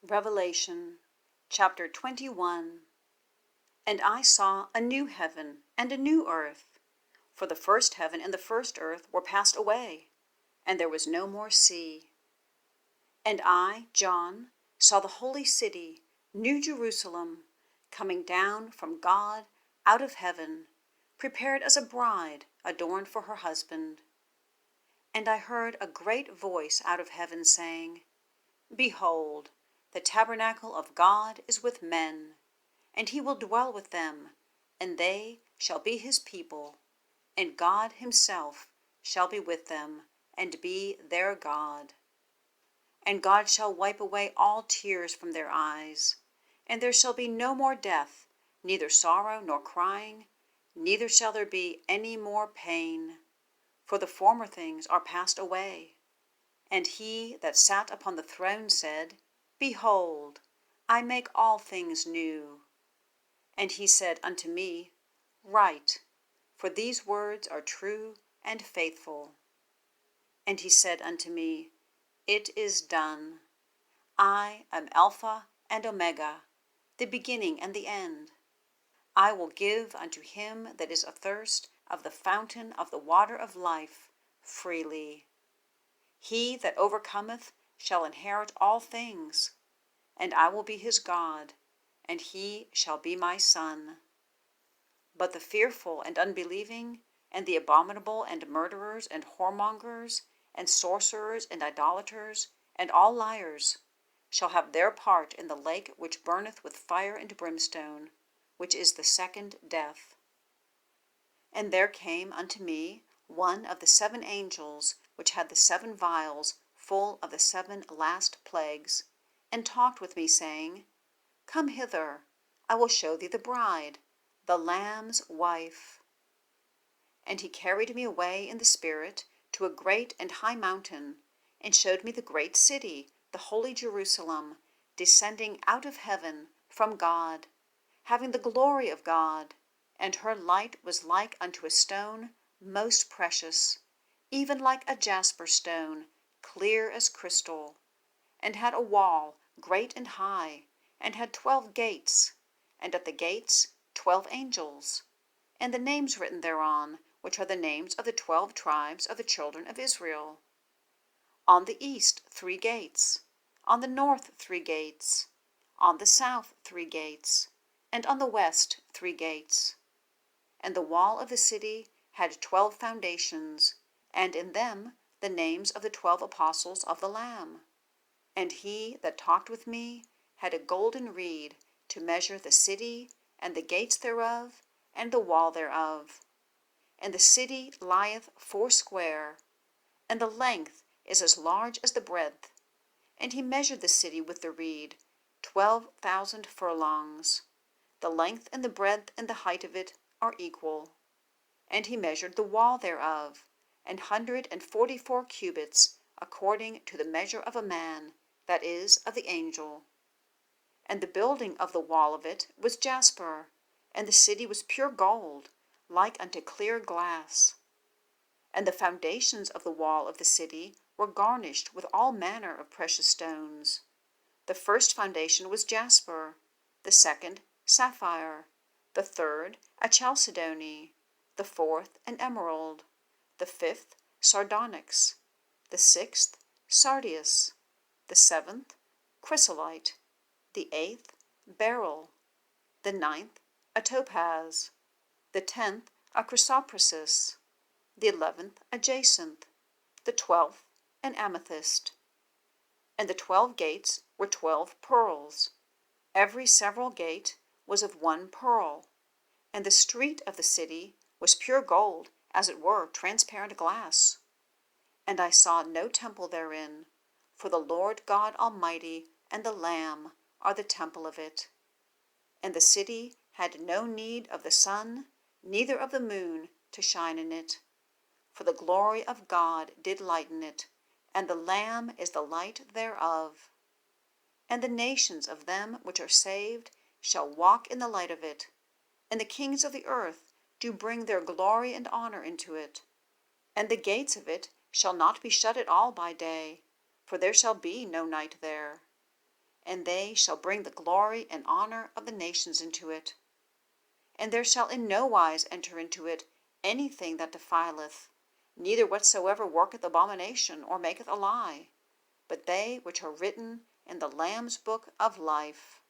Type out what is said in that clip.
Revelation chapter 21. And I saw a new heaven and a new earth, for the first heaven and the first earth were passed away, and there was no more sea. And I, John, saw the holy city, New Jerusalem, coming down from God out of heaven, prepared as a bride adorned for her husband. And I heard a great voice out of heaven saying, Behold, the tabernacle of God is with men, and he will dwell with them, and they shall be his people, and God himself shall be with them, and be their God. And God shall wipe away all tears from their eyes, and there shall be no more death, neither sorrow nor crying, neither shall there be any more pain, for the former things are passed away. And he that sat upon the throne said, Behold, I make all things new. And he said unto me, Write, for these words are true and faithful. And he said unto me, It is done. I am Alpha and Omega, the beginning and the end. I will give unto him that is athirst of the fountain of the water of life freely. He that overcometh shall inherit all things, and I will be his God, and he shall be my son. But the fearful and unbelieving, and the abominable and murderers and whoremongers, and sorcerers and idolaters, and all liars, shall have their part in the lake which burneth with fire and brimstone, which is the second death. And there came unto me one of the 7 angels which had the 7 vials full of the 7 last plagues, and talked with me, saying, Come hither, I will show thee the bride, the Lamb's wife. And he carried me away in the Spirit to a great and high mountain, and showed me the great city, the holy Jerusalem, descending out of heaven from God, having the glory of God, and her light was like unto a stone most precious, even like a jasper stone, clear as crystal, and had a wall great and high, and had 12 gates, and at the gates 12 angels, and the names written thereon, which are the names of the 12 tribes of the children of Israel. On the east 3 gates, on the north 3 gates, on the south 3 gates, and on the west 3 gates. And the wall of the city had 12 foundations, and in them the names of the 12 apostles of the Lamb. And he that talked with me had a golden reed to measure the city, and the gates thereof, and the wall thereof. And the city lieth foursquare, and the length is as large as the breadth. And he measured the city with the reed, 12,000 furlongs. The length and the breadth and the height of it are equal. And he measured the wall thereof, 144 cubits, according to the measure of a man, that is, of the angel. And the building of the wall of it was jasper, and the city was pure gold, like unto clear glass. And the foundations of the wall of the city were garnished with all manner of precious stones. The first foundation was jasper, the second sapphire, the third a chalcedony, the fourth an emerald, the fifth sardonyx, the sixth sardius, the seventh chrysolite, the eighth beryl, the ninth a topaz, the 10th a chrysoprasus, the 11th a jacinth, the 12th an amethyst. And the 12 gates were 12 pearls. Every several gate was of 1 pearl, and the street of the city was pure gold, as it were transparent glass. And I saw no temple therein, for the Lord God Almighty and the Lamb are the temple of it. And the city had no need of the sun, neither of the moon, to shine in it, for the glory of God did lighten it, and the Lamb is the light thereof. And the nations of them which are saved shall walk in the light of it, and the kings of the earth do bring their glory and honor into it. And the gates of it shall not be shut at all by day, for there shall be no night there. and they shall bring the glory and honor of the nations into it. And there shall in no wise enter into it anything that defileth, neither whatsoever worketh abomination, or maketh a lie, but they which are written in the Lamb's book of life.